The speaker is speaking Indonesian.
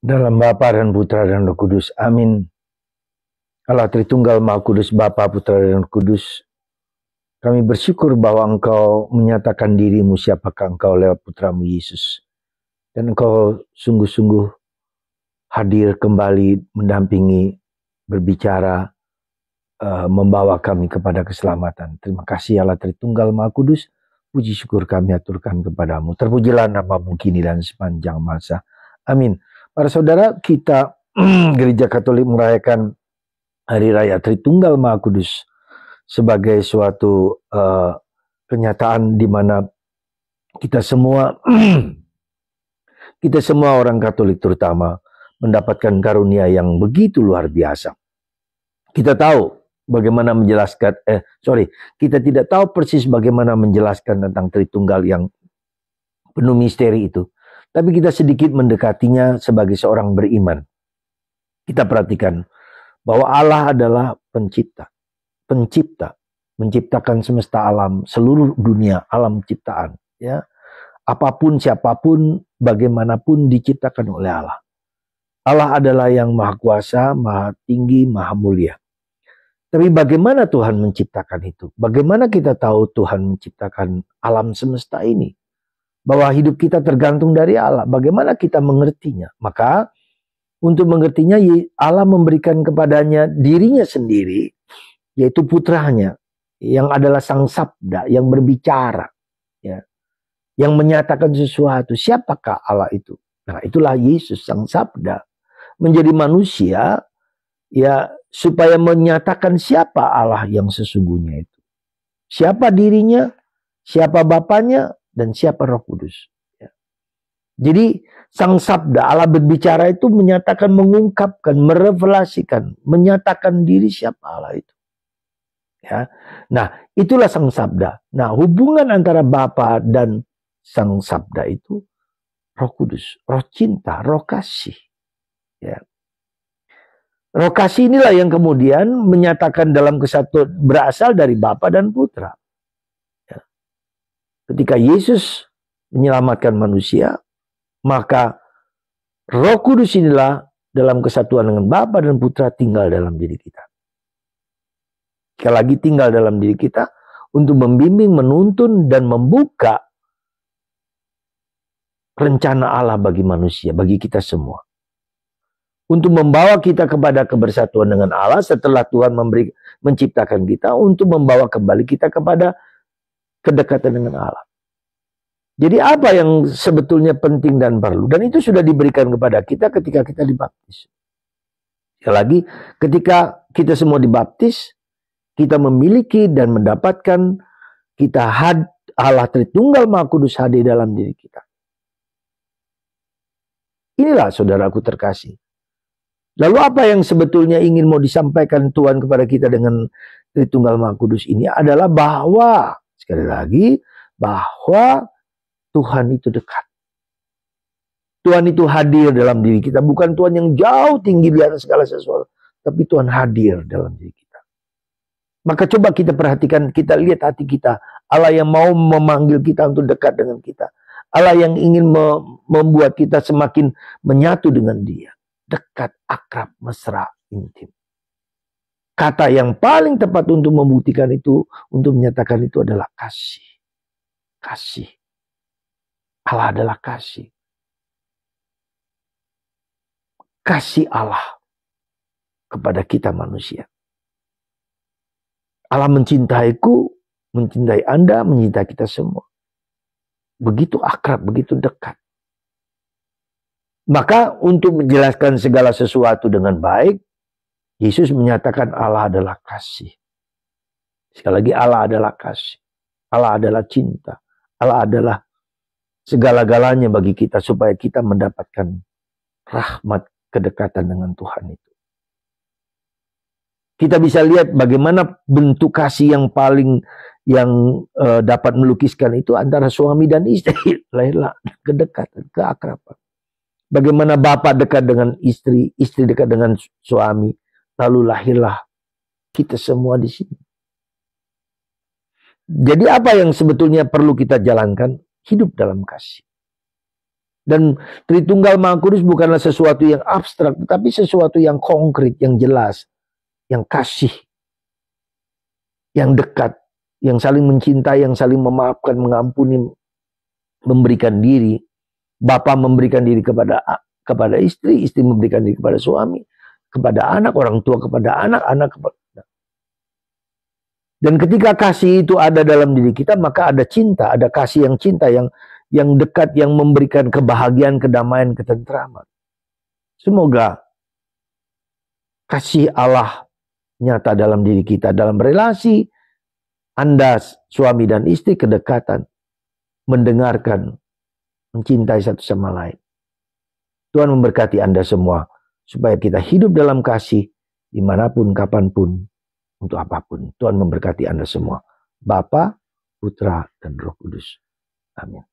Dalam Bapa dan Putra dan Roh Kudus. Amin. Allah Tritunggal Maha Kudus, Bapa, Putra dan Roh Kudus. Kami bersyukur bahwa Engkau menyatakan dirimu siapakah Engkau lewat Putramu Yesus. Dan Engkau sungguh-sungguh hadir kembali, mendampingi, berbicara, membawa kami kepada keselamatan. Terima kasih Allah Tritunggal Maha Kudus. Puji syukur kami aturkan kepadamu. Terpujilah namamu kini dan sepanjang masa. Amin. Para saudara, kita Gereja Katolik merayakan Hari Raya Tritunggal Maha Kudus sebagai suatu kenyataan di mana kita semua orang Katolik terutama mendapatkan karunia yang begitu luar biasa. Kita tahu bagaimana menjelaskan, kita tidak tahu persis bagaimana menjelaskan tentang Tritunggal yang penuh misteri itu. Tapi kita sedikit mendekatinya sebagai seorang beriman. Kita perhatikan bahwa Allah adalah pencipta, menciptakan semesta alam, seluruh dunia, alam ciptaan. Ya, apapun, siapapun, bagaimanapun diciptakan oleh Allah. Allah adalah yang maha kuasa, maha tinggi, maha mulia. Tapi bagaimana Tuhan menciptakan itu? Bagaimana kita tahu Tuhan menciptakan alam semesta ini? Bahwa hidup kita tergantung dari Allah. Bagaimana kita mengertinya? Maka untuk mengertinya Allah memberikan kepadanya dirinya sendiri, yaitu putranya, yang adalah Sang Sabda, yang berbicara, ya, yang menyatakan sesuatu. Siapakah Allah itu? Nah, itulah Yesus Sang Sabda menjadi manusia, ya, supaya menyatakan siapa Allah yang sesungguhnya itu. Siapa dirinya, siapa Bapaknya, dan siapa Roh Kudus. Ya. Jadi Sang Sabda, Allah berbicara itu menyatakan, mengungkapkan, merevelasikan, menyatakan diri siapa Allah itu. Ya. Nah, itulah Sang Sabda. Nah, hubungan antara Bapa dan Sang Sabda itu Roh Kudus, Roh cinta, Roh kasih. Ya. Roh kasih inilah yang kemudian menyatakan dalam kesatuan, berasal dari Bapa dan Putra. Ketika Yesus menyelamatkan manusia, maka Roh Kudus inilah dalam kesatuan dengan Bapa dan Putra tinggal dalam diri kita. Sekali lagi tinggal dalam diri kita untuk membimbing, menuntun, dan membuka rencana Allah bagi manusia, bagi kita semua. Untuk membawa kita kepada kebersatuan dengan Allah setelah Tuhan menciptakan kita, untuk membawa kembali kita kepada kedekatan dengan Allah. Jadi apa yang sebetulnya penting dan perlu? Dan itu sudah diberikan kepada kita ketika kita dibaptis. Sekali lagi, ketika kita semua dibaptis, kita memiliki dan mendapatkan Allah Tritunggal Maha Kudus hadir dalam diri kita. Inilah saudaraku terkasih. Lalu apa yang sebetulnya ingin mau disampaikan Tuhan kepada kita dengan Tritunggal Maha Kudus ini adalah bahwa, sekali lagi, bahwa Tuhan itu dekat. Tuhan itu hadir dalam diri kita. Bukan Tuhan yang jauh tinggi di atas segala sesuatu. Tapi Tuhan hadir dalam diri kita. Maka coba kita perhatikan, kita lihat hati kita. Allah yang mau memanggil kita untuk dekat dengan kita. Allah yang ingin membuat kita semakin menyatu dengan Dia. Dekat, akrab, mesra, intim. Kata yang paling tepat untuk membuktikan itu, untuk menyatakan itu adalah kasih. Kasih. Allah adalah kasih. Kasih Allah kepada kita manusia. Allah mencintaiku, mencintai Anda, mencintai kita semua. Begitu akrab, begitu dekat. Maka untuk menjelaskan segala sesuatu dengan baik, Yesus menyatakan Allah adalah kasih. Sekali lagi, Allah adalah kasih. Allah adalah cinta. Allah adalah segala-galanya bagi kita supaya kita mendapatkan rahmat kedekatan dengan Tuhan itu. Kita bisa lihat bagaimana bentuk kasih yang paling dapat melukiskan itu antara suami dan istri. Lahirlah kedekatan, keakraban. Bagaimana bapak dekat dengan istri, istri dekat dengan suami, lalu lahirlah kita semua di sini. Jadi apa yang sebetulnya perlu kita jalankan? Hidup dalam kasih. Dan Tritunggal Maha Kudus bukanlah sesuatu yang abstrak, tetapi sesuatu yang konkret, yang jelas, yang kasih, yang dekat, yang saling mencintai, yang saling memaafkan, mengampuni, memberikan diri. Bapa memberikan diri kepada istri, istri memberikan diri kepada suami, kepada anak, orang tua kepada anak, anak kepada. Dan ketika kasih itu ada dalam diri kita, maka ada cinta, ada kasih yang cinta, yang dekat, yang memberikan kebahagiaan, kedamaian, ketentraman. Semoga kasih Allah nyata dalam diri kita, dalam relasi Anda suami dan istri, kedekatan, mendengarkan, mencintai satu sama lain. Tuhan memberkati Anda semua supaya kita hidup dalam kasih dimanapun, kapanpun, untuk apapun. Tuhan memberkati Anda semua. Bapa, Putra, dan Roh Kudus. Amin.